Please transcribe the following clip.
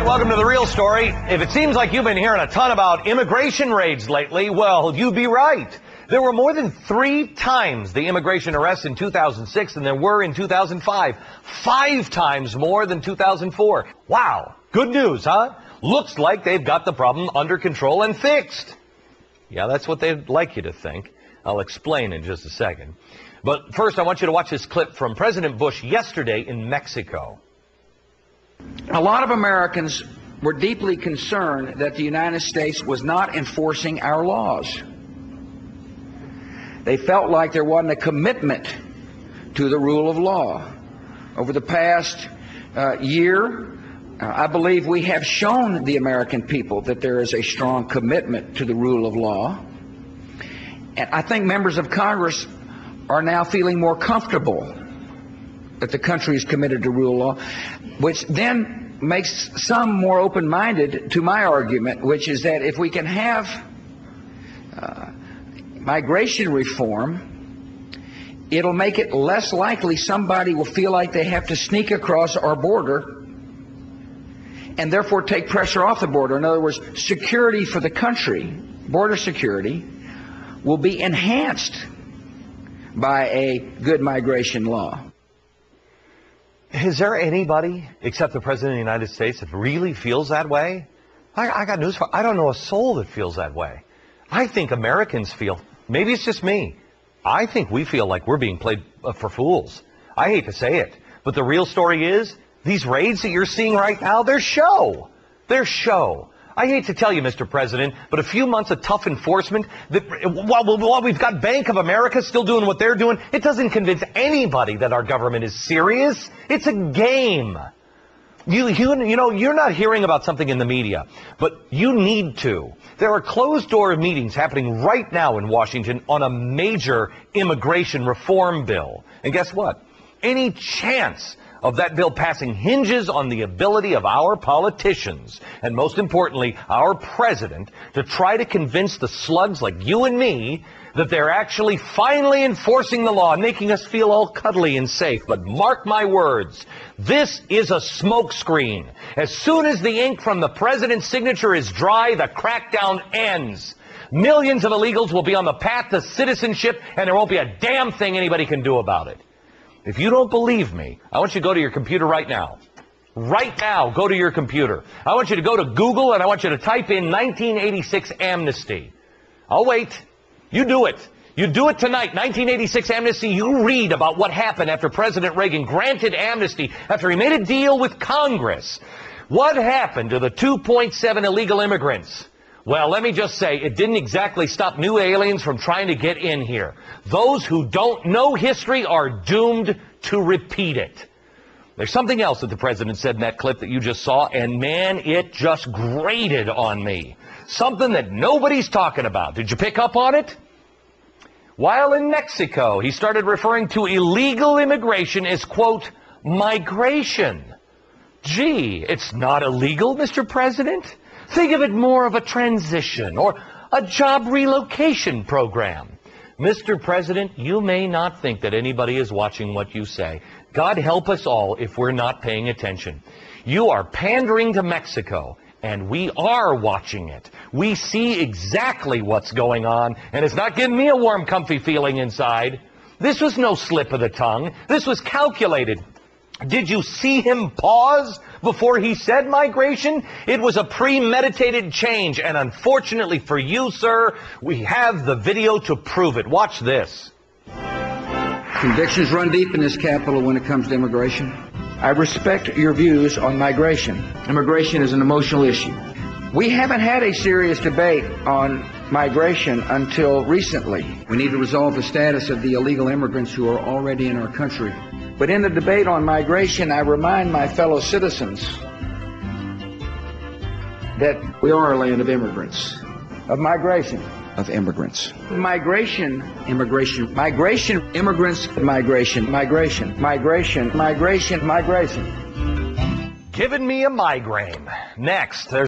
welcome to The Real Story. If it seems like you've been hearing a ton about immigration raids lately, well, you'd be right. There were more than 3 times the immigration arrests in 2006 than there were in 2005. 5 times more than 2004. Wow. Good news, huh? Looks like they've got the problem under control and fixed. Yeah, that's what they'd like you to think. I'll explain in just a second. But first, I want you to watch this clip from President Bush yesterday in Mexico. A lot of Americans were deeply concerned that the United States was not enforcing our laws. They felt like there wasn't a commitment to the rule of law. Over the past year, I believe we have shown the American people that there is a strong commitment to the rule of law. And I think members of Congress are now feeling more comfortable that the country is committed to rule of law, which then makes some more open-minded to my argument, which is that if we can have migration reform, it'll make it less likely somebody will feel like they have to sneak across our border and therefore take pressure off the border. In other words, security for the country, border security, will be enhanced by a good migration law. Is there anybody except the President of the United States that really feels that way? I got news for you. I don't know a soul that feels that way. I think Americans feel, maybe it's just me, I think we feel like we're being played for fools. I hate to say it, but the real story is, these raids that you're seeing right now, they're show. They're show. I hate to tell you, Mr. President, but a few months of tough enforcement, while we've got Bank of America still doing what they're doing, it doesn't convince anybody that our government is serious. It's a game. You know, you're not hearing about something in the media, but you need to. There are closed-door meetings happening right now in Washington on a major immigration reform bill. And guess what? Any chance of that bill passing hinges on the ability of our politicians, and most importantly, our president, to try to convince the slugs like you and me that they're actually finally enforcing the law and making us feel all cuddly and safe. But mark my words, this is a smokescreen. As soon as the ink from the president's signature is dry, the crackdown ends. Millions of illegals will be on the path to citizenship, and there won't be a damn thing anybody can do about it. If you don't believe me, I want you to go to your computer right now. Right now, go to your computer. I want you to go to Google and I want you to type in 1986 amnesty. I'll wait. You do it. You do it tonight. 1986 amnesty. You read about what happened after President Reagan granted amnesty after he made a deal with Congress. What happened to the 2.7 illegal immigrants? Well, let me just say, it didn't exactly stop new aliens from trying to get in here. Those who don't know history are doomed to repeat it. There's something else that the president said in that clip that you just saw, and man, it just grated on me. Something that nobody's talking about. Did you pick up on it? While in Mexico, he started referring to illegal immigration as, quote, migration. Gee, it's not illegal, Mr. President. Think of it more of a transition or a job relocation program. Mr. President, you may not think that anybody is watching what you say. God help us all if we're not paying attention. You are pandering to Mexico, and we are watching it. We see exactly what's going on, and it's not giving me a warm, comfy feeling inside. This was no slip of the tongue. This was calculated. Did you see him pause before he said migration? It was a premeditated change, and unfortunately for you, sir, we have the video to prove it. Watch this. Convictions run deep in this capital when it comes to immigration. I respect your views on migration. Immigration is an emotional issue. We haven't had a serious debate on migration until recently. We need to resolve the status of the illegal immigrants who are already in our country. But in the debate on migration, I remind my fellow citizens that we are a land of immigrants, of migration, of immigrants. Migration, immigration, migration, immigrants, migration, migration, migration, migration, migration. Giving me a migraine. Next, there's